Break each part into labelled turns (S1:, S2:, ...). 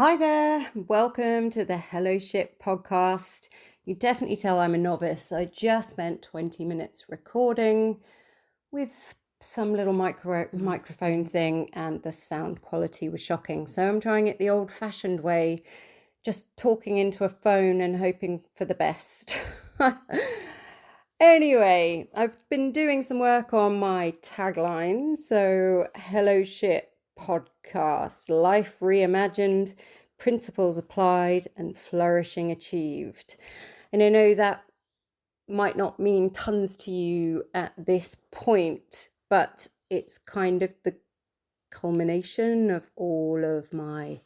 S1: Hi there, welcome to the Hellowship podcast. You definitely tell I'm a novice. I just spent 20 minutes recording with some little microphone thing, and the sound quality was shocking. So I'm trying it the old-fashioned way, just talking into a phone and hoping for the best. Anyway, I've been doing some work on my tagline. So, Hellowship podcast, life reimagined, principles applied, and flourishing achieved. And I know that might not mean tons to you at this point, but it's kind of the culmination of all of my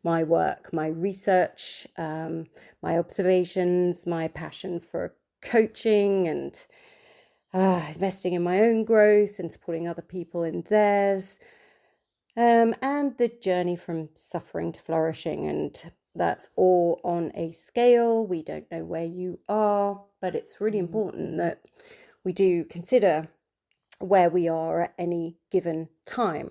S1: work, my research, my observations, my passion for coaching and investing in my own growth and supporting other people in theirs, and the journey from suffering to flourishing. And that's all on a scale. We don't know where you are, but it's really important that we do consider where we are at any given time.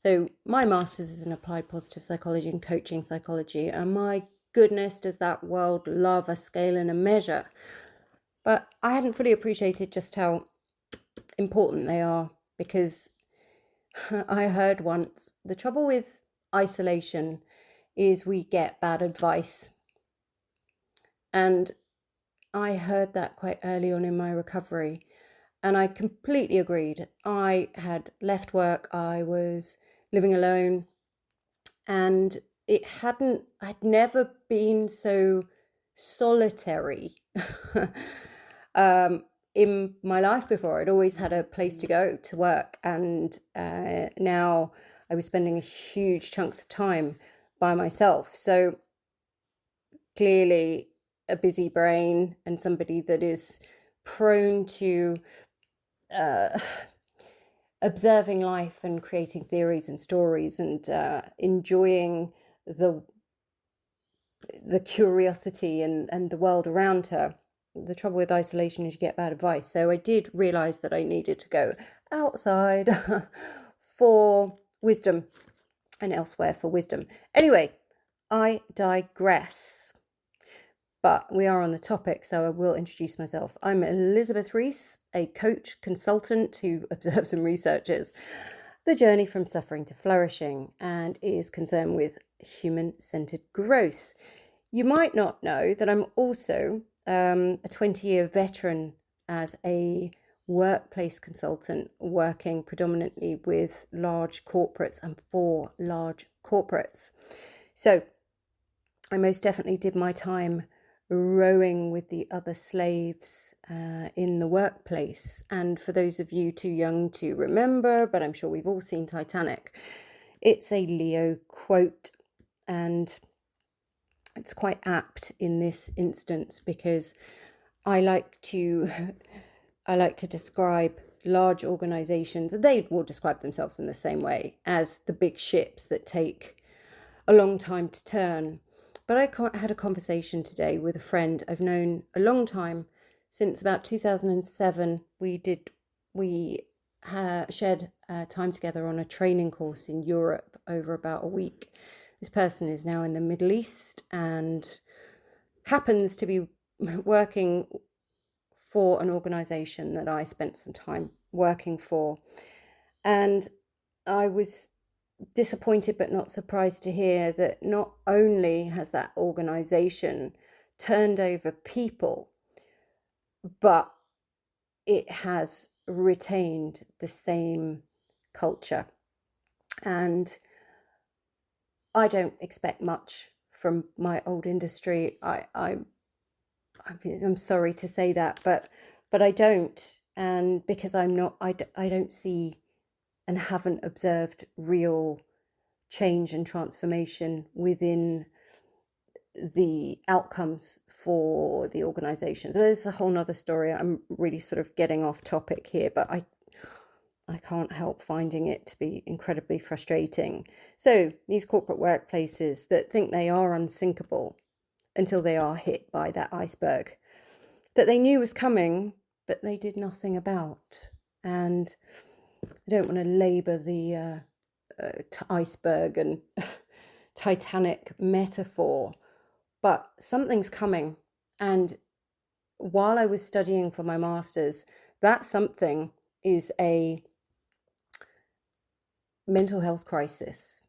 S1: So my master's is in applied positive psychology and coaching psychology, and my goodness, does that world love a scale and a measure. But I hadn't fully appreciated just how important they are, because I heard once the trouble with isolation is we get bad advice. And I heard that quite early on in my recovery. And I completely agreed. I had left work, I was living alone, and I'd never been so solitary in my life before. I'd always had a place to go to work, and now I was spending huge chunks of time by myself. So clearly a busy brain and somebody that is prone to observing life and creating theories and stories and enjoying the curiosity and the world around her. The trouble with isolation is you get bad advice. So I did realize that I needed to go outside for wisdom and elsewhere for wisdom. Anyway, I digress. But we are on the topic, so I will introduce myself. I'm Elizabeth Reese, a coach, consultant who observes and researches the journey from suffering to flourishing and is concerned with human-centered growth. You might not know that I'm also a 20-year veteran as a workplace consultant, working predominantly with large corporates and for large corporates. So I most definitely did my time rowing with the other slaves in the workplace. And for those of you too young to remember, but I'm sure we've all seen Titanic, it's a Leo quote, and it's quite apt in this instance, because I like to describe large organizations, they will describe themselves in the same way, as the big ships that take a long time to turn. But I had a conversation today with a friend I've known a long time, since about 2007. We shared time together on a training course in Europe over about a week. This person is now in the Middle East and happens to be working for an organization that I spent some time working for. And I was disappointed but not surprised to hear that not only has that organization turned over people, but it has retained the same culture. And I don't expect much from my old industry. I'm sorry to say that, but I don't. And because I don't see and haven't observed real change and transformation within the outcomes for the organization. So there's a whole nother story. I'm really sort of getting off topic here, but I can't help finding it to be incredibly frustrating. So these corporate workplaces that think they are unsinkable until they are hit by that iceberg that they knew was coming, but they did nothing about. And I don't want to labor the iceberg and Titanic metaphor, but something's coming. And while I was studying for my master's, that something is a mental health crisis.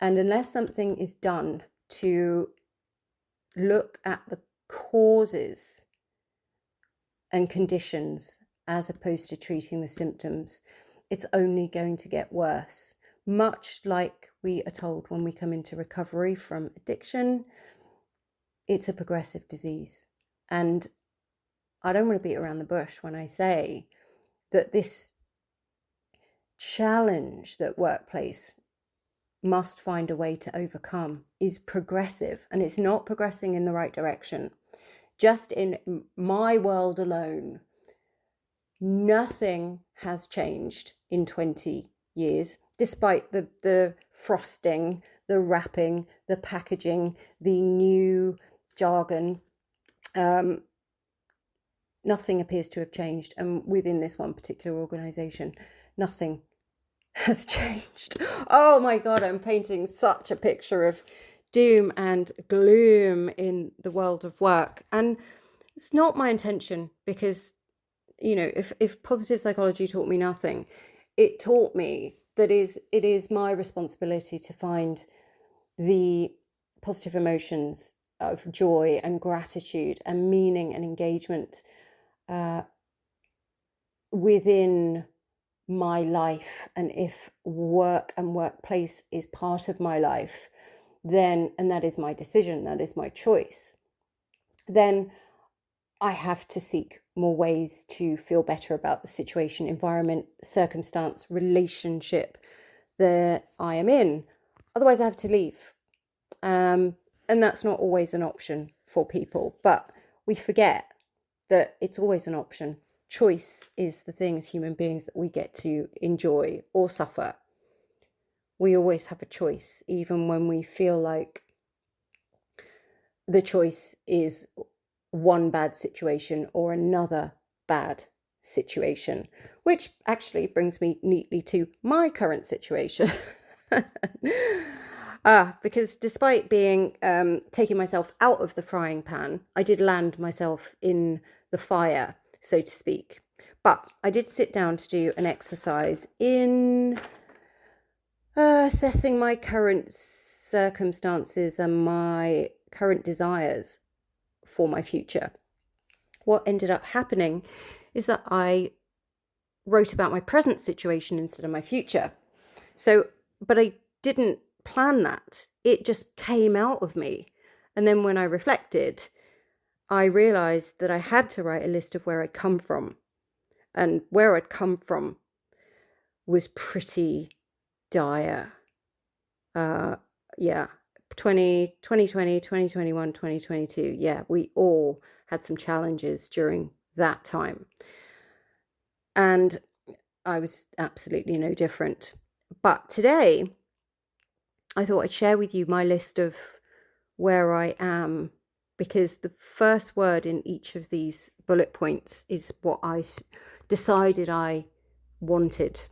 S1: And unless something is done to look at the causes and conditions as opposed to treating the symptoms, it's only going to get worse. Much like we are told when we come into recovery from addiction, it's a progressive disease. And I don't want to beat around the bush when I say that this challenge that workplace must find a way to overcome is progressive, and it's not progressing in the right direction. Just in my world alone, nothing has changed in 20 years, despite the frosting, the wrapping, the packaging, the new jargon. Nothing appears to have changed. And within this one particular organization, nothing has changed. Oh my God, I'm painting such a picture of doom and gloom in the world of work. And it's not my intention, because, you know, if positive psychology taught me nothing, it taught me that it is my responsibility to find the positive emotions of joy and gratitude and meaning and engagement within my life. And if work and workplace is part of my life, then, and that is my decision, that is my choice, then I have to seek more ways to feel better about the situation, environment, circumstance, relationship that I am in. Otherwise, I have to leave. And that's not always an option for people, but we forget that it's always an option. Choice is the thing as human beings that we get to enjoy or suffer. We always have a choice, even when we feel like the choice is one bad situation or another bad situation, which actually brings me neatly to my current situation. Because despite being taking myself out of the frying pan, I did land myself in the fire, so to speak. But I did sit down to do an exercise in assessing my current circumstances and my current desires for my future. What ended up happening is that I wrote about my present situation instead of my future. So, but I didn't plan that. It just came out of me. And then when I reflected, I realized that I had to write a list of where I'd come from. And where I'd come from was pretty dire. 2020, 2021, 2022. Yeah, we all had some challenges during that time. And I was absolutely no different. But today, I thought I'd share with you my list of where I am, because the first word in each of these bullet points is what I decided I wanted,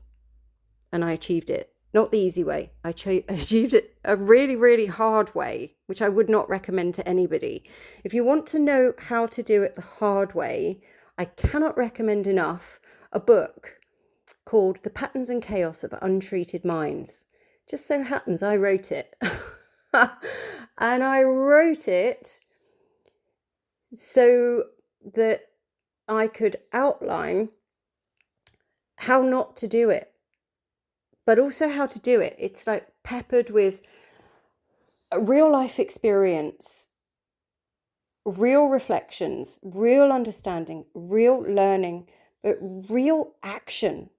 S1: and I achieved it. Not the easy way. I achieved it a really, really hard way, which I would not recommend to anybody. If you want to know how to do it the hard way, I cannot recommend enough a book called The Patterns and Chaos of Untreated Minds. Just so happens I wrote it. And I wrote it so that I could outline how not to do it, but also how to do it. It's like peppered with real life experience, real reflections, real understanding, real learning, but real action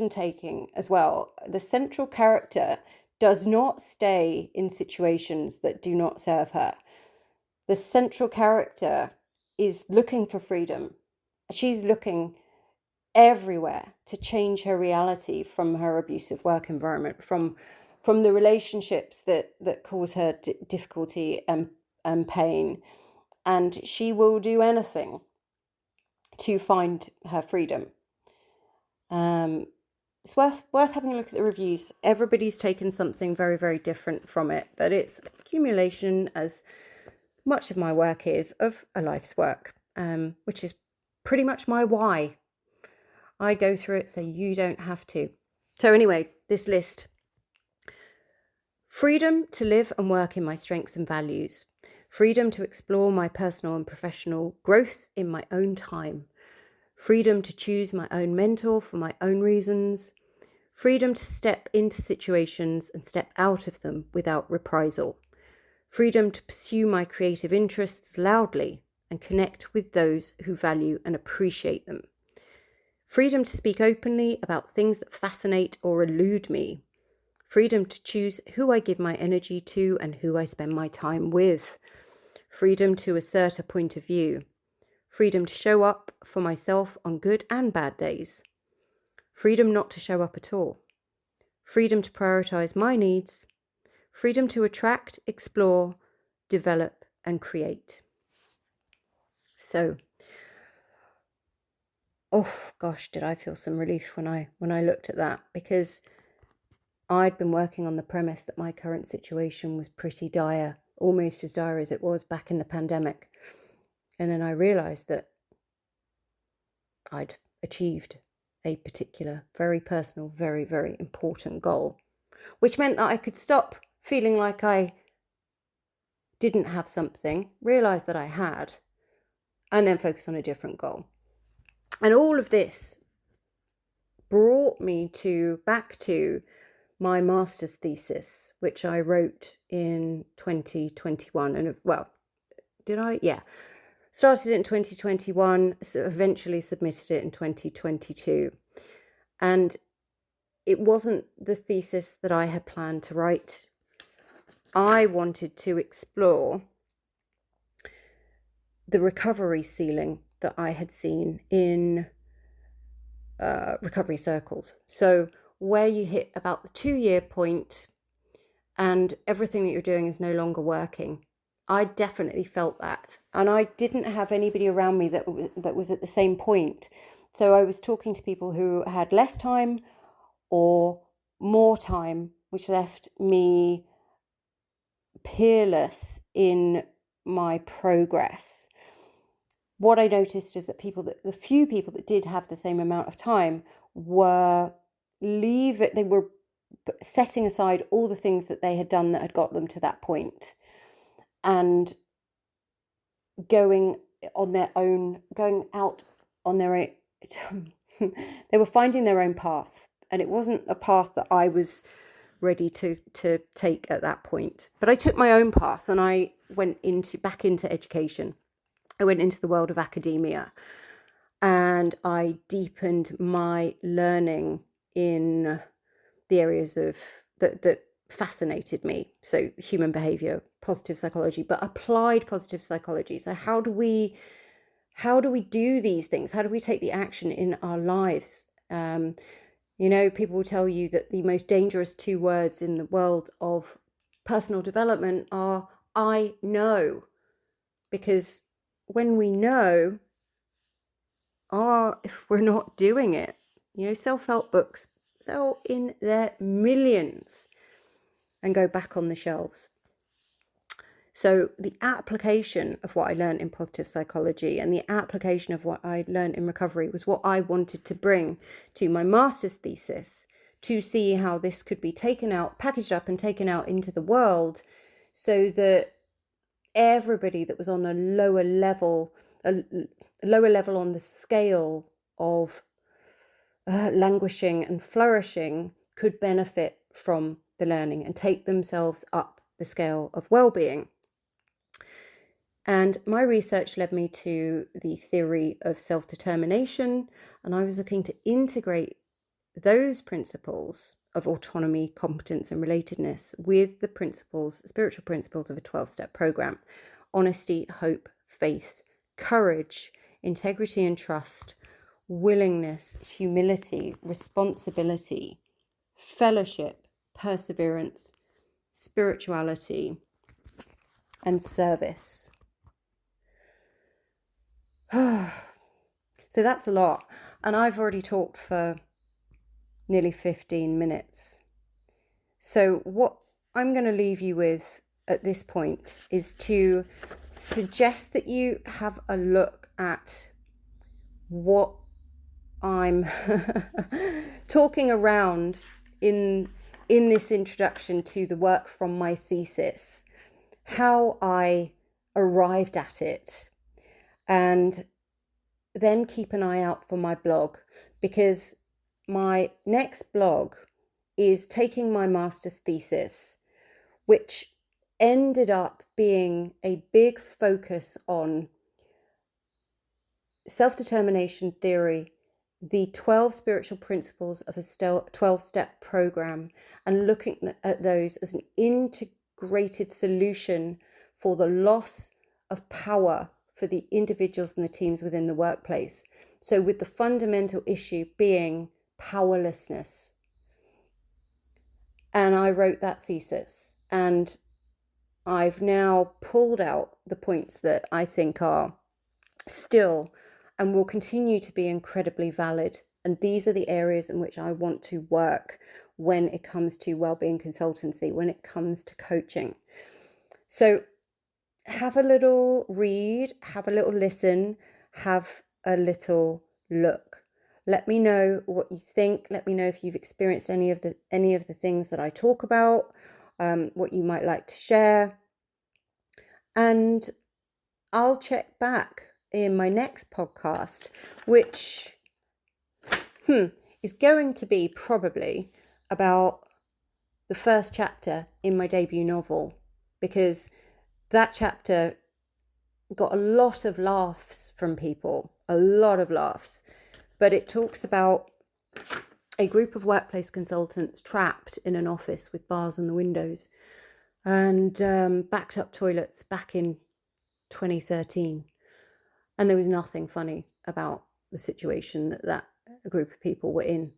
S1: taking as well. The central character does not stay in situations that do not serve her. The central character is looking for freedom. She's looking everywhere to change her reality from her abusive work environment, from the relationships that cause her difficulty and pain. And she will do anything to find her freedom. it's worth having a look at the reviews. Everybody's taken something very, very different from it, but it's accumulation, as much of my work is, of a life's work, which is pretty much my why. I go through it so you don't have to. So anyway, this list. Freedom to live and work in my strengths and values. Freedom to explore my personal and professional growth in my own time. Freedom to choose my own mentor for my own reasons. Freedom to step into situations and step out of them without reprisal. Freedom to pursue my creative interests loudly and connect with those who value and appreciate them. Freedom to speak openly about things that fascinate or elude me. Freedom to choose who I give my energy to and who I spend my time with. Freedom to assert a point of view. Freedom to show up for myself on good and bad days. Freedom not to show up at all. Freedom to prioritize my needs. Freedom to attract, explore, develop, and create. So, oh gosh, did I feel some relief when I looked at that, because I'd been working on the premise that my current situation was pretty dire, almost as dire as it was back in the pandemic. And then I realized that I'd achieved a particular, very personal, very, very important goal, which meant that I could stop feeling like I didn't have something, realize that I had, and then focus on a different goal. And all of this brought me back to my Masters Thesis, which I wrote in 2021. And well, did I? Yeah. Started it in 2021, so eventually submitted it in 2022. And it wasn't the thesis that I had planned to write. I wanted to explore the recovery ceiling that I had seen in recovery circles. So where you hit about the 2-year point and everything that you're doing is no longer working. I definitely felt that. And I didn't have anybody around me that was at the same point. So I was talking to people who had less time or more time, which left me peerless in my progress. What I noticed is that the few people that did have the same amount of time were setting aside all the things that they had done that had got them to that point and going out on their own. They were finding their own path, and it wasn't a path that I was ready to take at that point. But I took my own path, and I went back into education. I went into the world of academia, and I deepened my learning in the areas of that fascinated me. So human behavior, positive psychology, but applied positive psychology. So how do we do these things? How do we take the action in our lives? People will tell you that the most dangerous 2 words in the world of personal development are "I know," because when we know, if we're not doing it, self-help books sell in their millions and go back on the shelves. So the application of what I learned in positive psychology and the application of what I learned in recovery was what I wanted to bring to my master's thesis, to see how this could be taken out, packaged up and taken out into the world, so that everybody that was on a lower level on the scale of languishing and flourishing could benefit from the learning and take themselves up the scale of well-being. And my research led me to the theory of self-determination, and I was looking to integrate those principles of autonomy, competence, and relatedness with the spiritual principles of a 12-step program: honesty, hope, faith, courage, integrity and trust, willingness, humility, responsibility, fellowship, perseverance, spirituality, and service. So that's a lot. And I've already talked for nearly 15 minutes. So what I'm going to leave you with at this point is to suggest that you have a look at what I'm talking around in this introduction to the work from my thesis, how I arrived at it, and then keep an eye out for my blog, because my next blog is taking my master's thesis, which ended up being a big focus on self-determination theory, the 12 spiritual principles of a 12-step program, and looking at those as an integrated solution for the loss of power for the individuals and the teams within the workplace. So with the fundamental issue being powerlessness. And I wrote that thesis, and I've now pulled out the points that I think are still and will continue to be incredibly valid. And these are the areas in which I want to work when it comes to wellbeing consultancy, when it comes to coaching. So have a little read, have a little listen, have a little look. Let me know what you think. Let me know if you've experienced any of the things that I talk about, what you might like to share. And I'll check back in my next podcast, which is going to be probably about the first chapter in my debut novel, because that chapter got a lot of laughs from people, a lot of laughs. But it talks about a group of workplace consultants trapped in an office with bars on the windows and backed up toilets back in 2013. And there was nothing funny about the situation that group of people were in.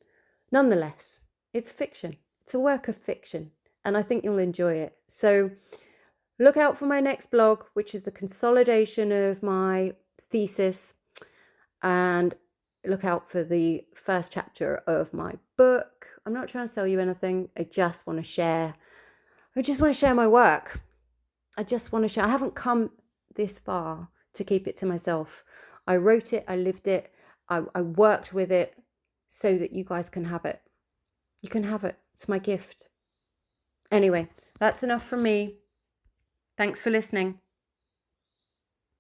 S1: Nonetheless, it's fiction. It's a work of fiction, and I think you'll enjoy it. So look out for my next blog, which is the consolidation of my thesis, and look out for the first chapter of my book. I'm not trying to sell you anything. I just want to share my work. I just want to share. I haven't come this far to keep it to myself. I wrote it, I lived it, I worked with it so that you guys can have it. You can have it. It's my gift. Anyway, that's enough from me. Thanks for listening.